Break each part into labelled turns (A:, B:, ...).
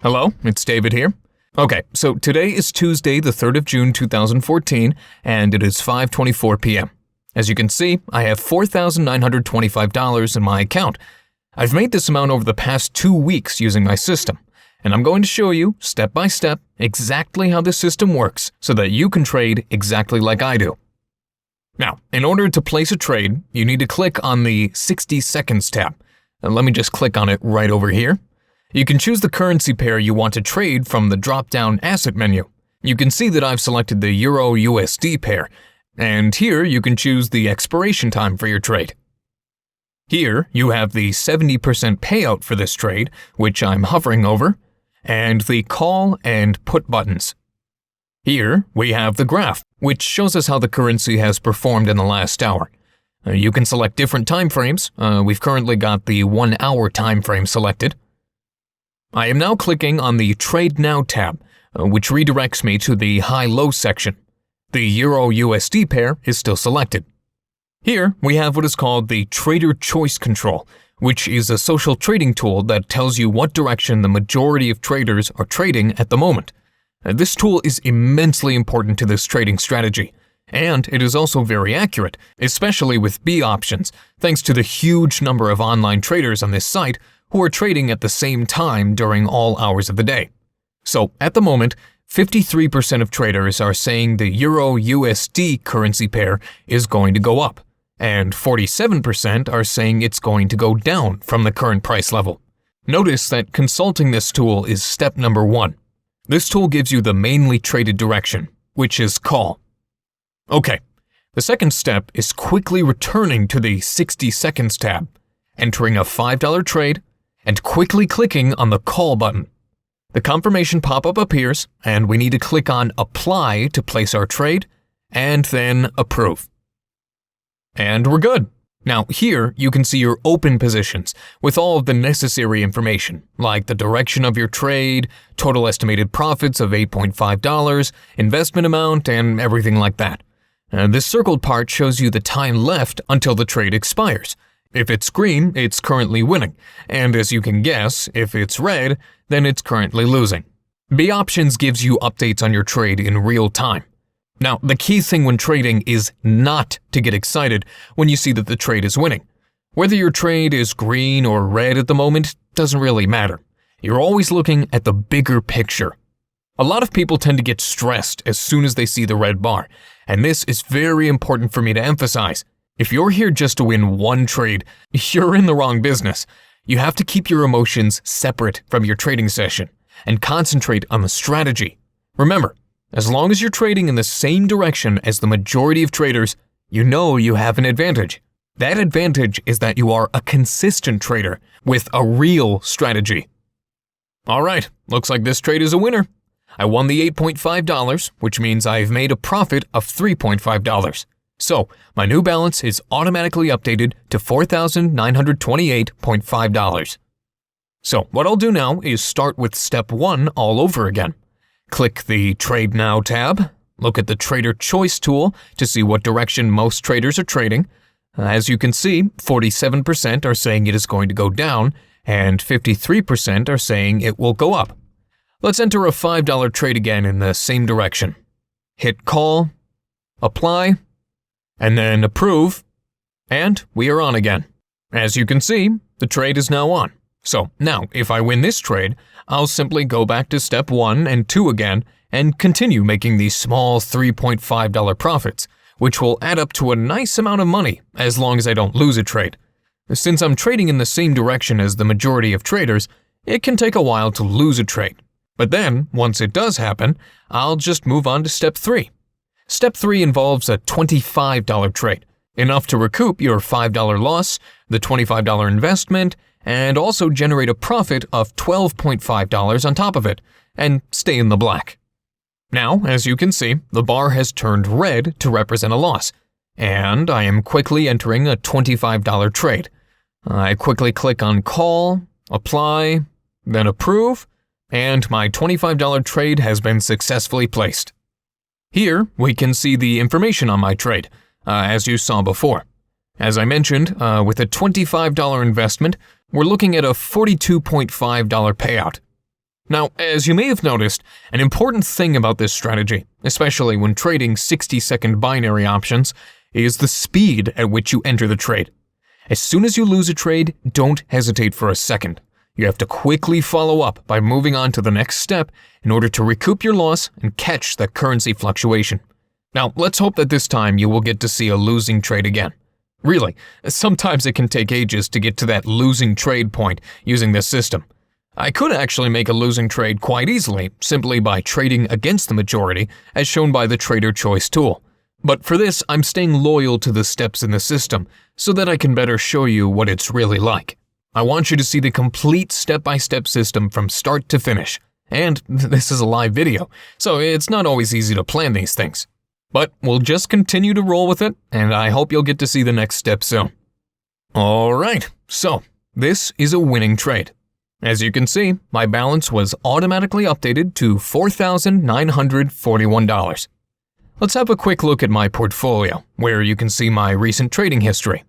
A: Hello, it's David here. Okay, so today is Tuesday, the 3rd of June, 2014, and it is 5:24 p.m. As you can see, I have $4,925 in my account. I've made this amount over the past 2 weeks using my system, and I'm going to show you, step by step, exactly how this system works so that you can trade exactly like I do. Now, in order to place a trade, you need to click on the 60 Seconds tab. And let me just click on it right over here. You can choose the currency pair you want to trade from the drop-down Asset menu. You can see that I've selected the Euro-USD pair, and here you can choose the expiration time for your trade. Here you have the 70% payout for this trade, which I'm hovering over, and the call and put buttons. Here we have the graph, which shows us how the currency has performed in the last hour. You can select different time frames. We've currently got the 1 hour time frame selected. I am now clicking on the Trade Now tab, which redirects me to the High-Low section. The Euro-USD pair is still selected. Here we have what is called the Trader Choice Control, which is a social trading tool that tells you what direction the majority of traders are trading at the moment. This tool is immensely important to this trading strategy, and it is also very accurate, especially with BeeOptions, thanks to the huge number of online traders on this site who are trading at the same time during all hours of the day. So, at the moment, 53% of traders are saying the Euro-USD currency pair is going to go up, and 47% are saying it's going to go down from the current price level. Notice that consulting this tool is step number 1. This tool gives you the mainly traded direction, which is call. Okay, the second step is quickly returning to the 60 Seconds tab, entering a $5 trade, and quickly clicking on the call button. The confirmation pop-up appears, and we need to click on Apply to place our trade, and then Approve. And we're good. Now here you can see your open positions with all of the necessary information, like the direction of your trade, total estimated profits of $8.5, investment amount, and everything like that. This circled part shows you the time left until the trade expires. If it's green, it's currently winning, and as you can guess, if it's red, then it's currently losing. BeeOptions gives you updates on your trade in real time. Now, the key thing when trading is not to get excited when you see that the trade is winning. Whether your trade is green or red at the moment doesn't really matter. You're always looking at the bigger picture. A lot of people tend to get stressed as soon as they see the red bar, and this is very important for me to emphasize. If you're here just to win one trade, you're in the wrong business. You have to keep your emotions separate from your trading session and concentrate on the strategy. Remember, as long as you're trading in the same direction as the majority of traders, you know you have an advantage. That advantage is that you are a consistent trader with a real strategy. Alright, looks like this trade is a winner. I won the $8.5, which means I've made a profit of $3.5. So, my new balance is automatically updated to $4,928.5. So, what I'll do now is start with step 1 all over again. Click the Trade Now tab, look at the Trader Choice tool to see what direction most traders are trading. As you can see, 47% are saying it is going to go down, and 53% are saying it will go up. Let's enter a $5 trade again in the same direction. Hit Call, Apply, and then Approve, and we are on again. As you can see, the trade is now on. So now, if I win this trade, I'll simply go back to step 1 and 2 again and continue making these small $3.5 profits, which will add up to a nice amount of money as long as I don't lose a trade. Since I'm trading in the same direction as the majority of traders, it can take a while to lose a trade. But then, once it does happen, I'll just move on to step 3. Step 3 involves a $25 trade, enough to recoup your $5 loss, the $25 investment, and also generate a profit of $12.5 on top of it, and stay in the black. Now, as you can see, the bar has turned red to represent a loss, and I am quickly entering a $25 trade. I quickly click on Call, Apply, then Approve, and my $25 trade has been successfully placed. Here, we can see the information on my trade, as you saw before. As I mentioned, with a $25 investment, we're looking at a $42.5 payout. Now, as you may have noticed, an important thing about this strategy, especially when trading 60-second binary options, is the speed at which you enter the trade. As soon as you lose a trade, don't hesitate for a second. You have to quickly follow up by moving on to the next step in order to recoup your loss and catch the currency fluctuation. Now, let's hope that this time you will get to see a losing trade again. Really, sometimes it can take ages to get to that losing trade point using this system. I could actually make a losing trade quite easily, simply by trading against the majority, as shown by the Trader Choice tool. But for this, I'm staying loyal to the steps in the system, so that I can better show you what it's really like. I want you to see the complete step-by-step system from start to finish. And this is a live video, so it's not always easy to plan these things. But we'll just continue to roll with it, and I hope you'll get to see the next step soon. Alright, so this is a winning trade. As you can see, my balance was automatically updated to $4,941. Let's have a quick look at my portfolio, where you can see my recent trading history.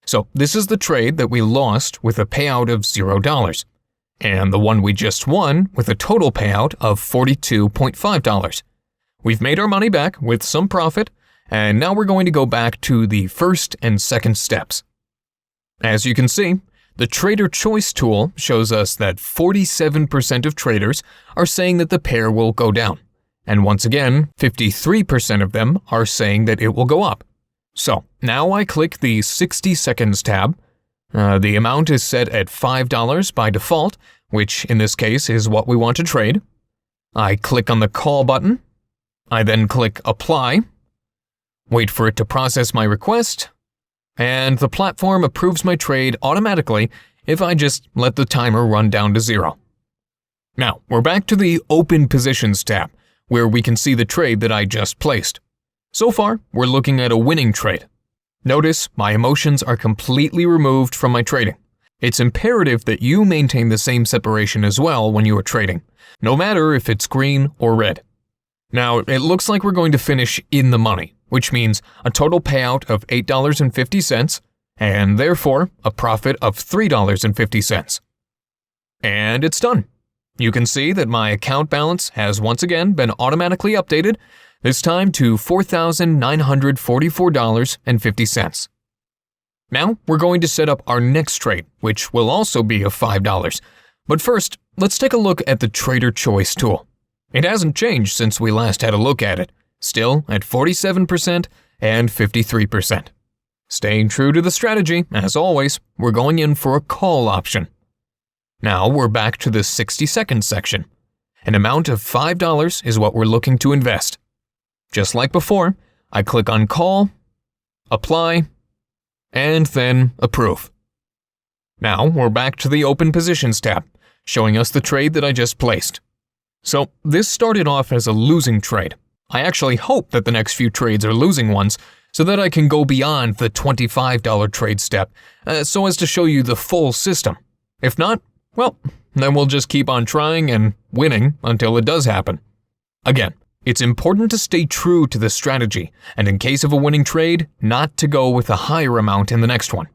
A: So this is the trade that we lost with a payout of $0, and the one we just won with a total payout of $42.5. We've made our money back with some profit, and now we're going to go back to the first and second steps. As you can see, the Trader Choice tool shows us that 47% of traders are saying that the pair will go down. And once again, 53% of them are saying that it will go up. So now I click the 60 seconds tab. The amount is set at $5 by default, which in this case is what we want to trade. I click on the call button. I then click apply. Wait for it to process my request. And the platform approves my trade automatically if I just let the timer run down to 0. Now, we're back to the Open Positions tab, where we can see the trade that I just placed. So far, we're looking at a winning trade. Notice my emotions are completely removed from my trading. It's imperative that you maintain the same separation as well when you are trading, no matter if it's green or red. Now, it looks like we're going to finish in the money, which means a total payout of $8.50, and therefore a profit of $3.50. And it's done. You can see that my account balance has once again been automatically updated, this time to $4,944.50. Now we're going to set up our next trade, which will also be of $5. But first, let's take a look at the Trader Choice tool. It hasn't changed since we last had a look at it, still at 47% and 53%. Staying true to the strategy, as always, we're going in for a call option. Now we're back to the 60-second section. An amount of $5 is what we're looking to invest. Just like before, I click on call, apply, and then approve. Now we're back to the Open Positions tab, showing us the trade that I just placed. So this started off as a losing trade. I actually hope that the next few trades are losing ones so that I can go beyond the $25 trade step so as to show you the full system. If not, well, then we'll just keep on trying and winning until it does happen. Again, it's important to stay true to the strategy and in case of a winning trade, not to go with a higher amount in the next one.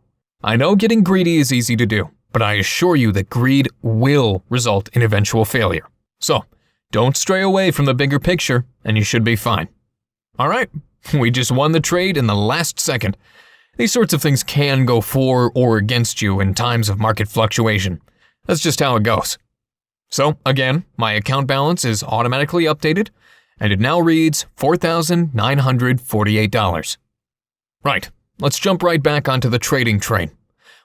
A: I know getting greedy is easy to do, but I assure you that greed will result in eventual failure. So, don't stray away from the bigger picture, and you should be fine. Alright, we just won the trade in the last second. These sorts of things can go for or against you in times of market fluctuation. That's just how it goes. So, again, my account balance is automatically updated, and it now reads $4,948. Right, let's jump right back onto the trading train.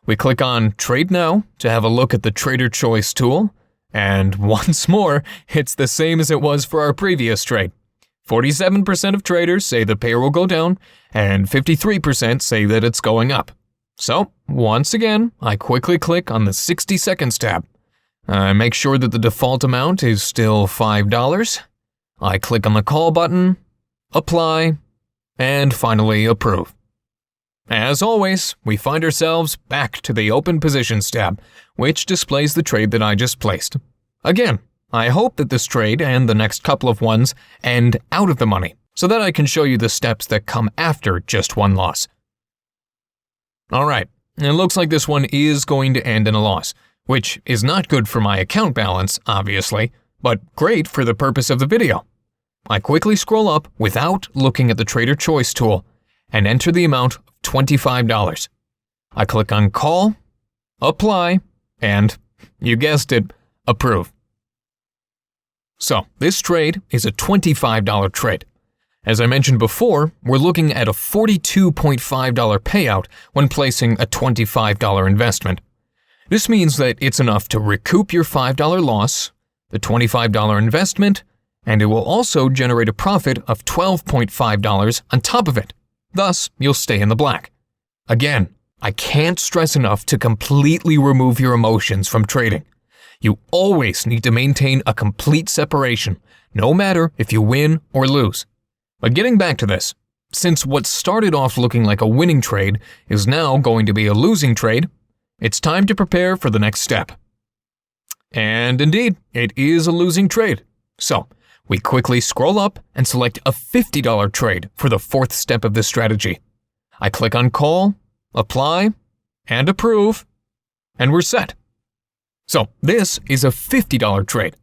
A: We click on Trade Now to have a look at the Trader Choice tool, and once more, it's the same as it was for our previous trade. 47% of traders say the pair will go down, and 53% say that it's going up. So, once again, I quickly click on the 60 seconds tab. I make sure that the default amount is still $5. I click on the call button, apply, and finally approve. As always, we find ourselves back to the Open Positions tab, which displays the trade that I just placed. Again, I hope that this trade and the next couple of ones end out of the money, so that I can show you the steps that come after just one loss. Alright, it looks like this one is going to end in a loss, which is not good for my account balance, obviously, but great for the purpose of the video. I quickly scroll up without looking at the Trader Choice tool and enter the amount of $25. I click on Call, Apply, and, you guessed it, Approve. So, this trade is a $25 trade. As I mentioned before, we're looking at a $42.5 payout when placing a $25 investment. This means that it's enough to recoup your $5 loss, the $25 investment, and it will also generate a profit of $12.5 on top of it. Thus, you'll stay in the black. Again, I can't stress enough to completely remove your emotions from trading. You always need to maintain a complete separation, no matter if you win or lose. But getting back to this, since what started off looking like a winning trade is now going to be a losing trade, it's time to prepare for the next step. And indeed, it is a losing trade. So, we quickly scroll up and select a $50 trade for the fourth step of this strategy. I click on Call, Apply, and Approve, and we're set. So, this is a $50 trade.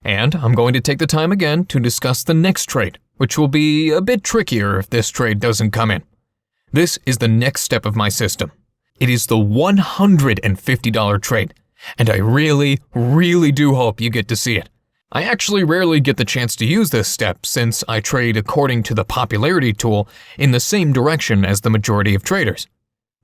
A: And I'm going to take the time again to discuss the next trade, which will be a bit trickier if this trade doesn't come in. This is the next step of my system. It is the $150 trade, and I really, really do hope you get to see it. I actually rarely get the chance to use this step since I trade according to the popularity tool in the same direction as the majority of traders.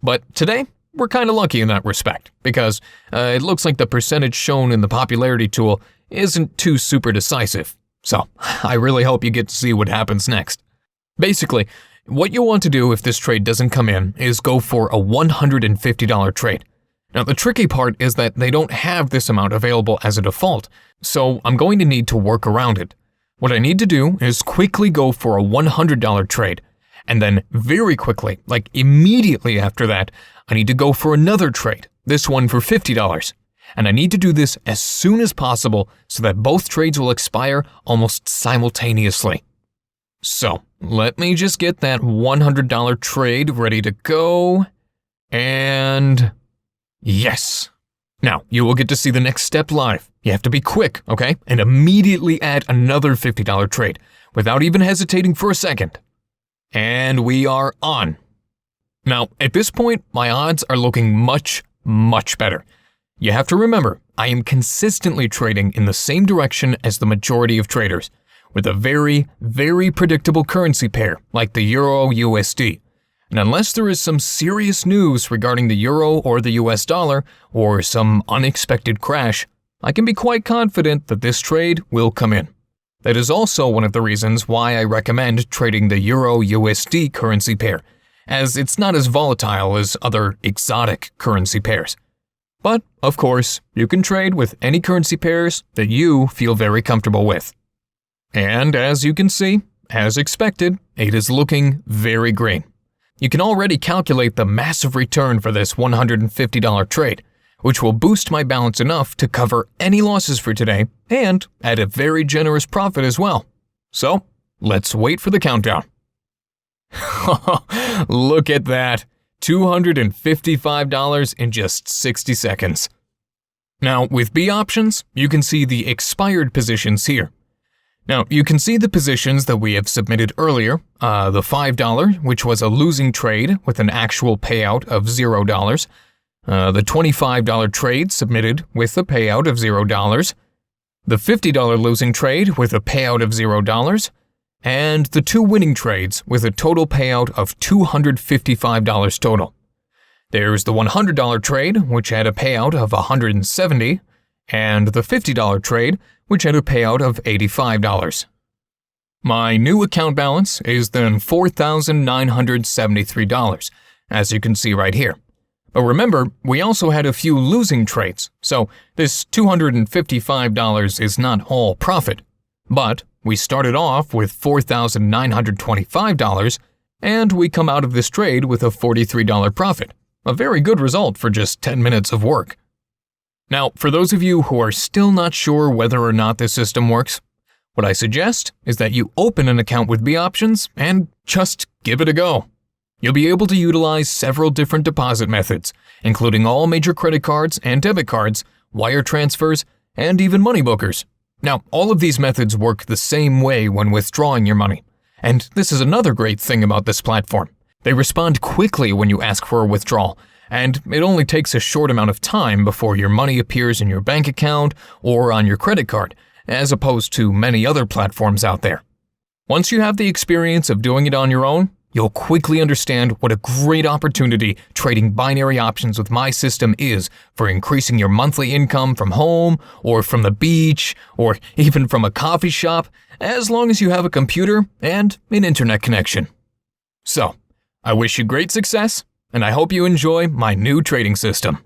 A: But today, we're kind of lucky in that respect, because it looks like the percentage shown in the popularity tool isn't too super decisive. So, I really hope you get to see what happens next. Basically, what you'll want to do if this trade doesn't come in is go for a $150 trade. Now, the tricky part is that they don't have this amount available as a default, so I'm going to need to work around it. What I need to do is quickly go for a $100 trade, and then very quickly, like immediately after that, I need to go for another trade, this one for $50. And I need to do this as soon as possible so that both trades will expire almost simultaneously. So, let me just get that $100 trade ready to go, and yes. Now, you will get to see the next step live. You have to be quick, okay? And immediately add another $50 trade without even hesitating for a second. And we are on. Now, at this point, my odds are looking much, much better. You have to remember, I am consistently trading in the same direction as the majority of traders, with a very, very predictable currency pair like the Euro-USD. And unless there is some serious news regarding the Euro or the US dollar, or some unexpected crash, I can be quite confident that this trade will come in. That is also one of the reasons why I recommend trading the Euro-USD currency pair, as it's not as volatile as other exotic currency pairs. But, of course, you can trade with any currency pairs that you feel very comfortable with. And as you can see, as expected, it is looking very green. You can already calculate the massive return for this $150 trade, which will boost my balance enough to cover any losses for today and add a very generous profit as well. So, let's wait for the countdown. Look at that. $255 in just 60 seconds. Now, with BeeOptions, you can see the expired positions here. Now, you can see the positions that we have submitted earlier, the $5, which was a losing trade with an actual payout of $0, the $25 trade submitted with a payout of $0, the $50 losing trade with a payout of $0, and the two winning trades with a total payout of $255 total. There's the $100 trade, which had a payout of $170, and the $50 trade, which had a payout of $85. My new account balance is then $4,973, as you can see right here. But remember, we also had a few losing trades, so this $255 is not all profit. But we started off with $4,925, and we come out of this trade with a $43 profit. A very good result for just 10 minutes of work. Now, for those of you who are still not sure whether or not this system works, what I suggest is that you open an account with BeeOptions and just give it a go. You'll be able to utilize several different deposit methods, including all major credit cards and debit cards, wire transfers, and even money bookers. Now, all of these methods work the same way when withdrawing your money. And this is another great thing about this platform. They respond quickly when you ask for a withdrawal, and it only takes a short amount of time before your money appears in your bank account or on your credit card, as opposed to many other platforms out there. Once you have the experience of doing it on your own, you'll quickly understand what a great opportunity trading binary options with my system is for increasing your monthly income from home or from the beach or even from a coffee shop, as long as you have a computer and an internet connection. So, I wish you great success, and I hope you enjoy my new trading system.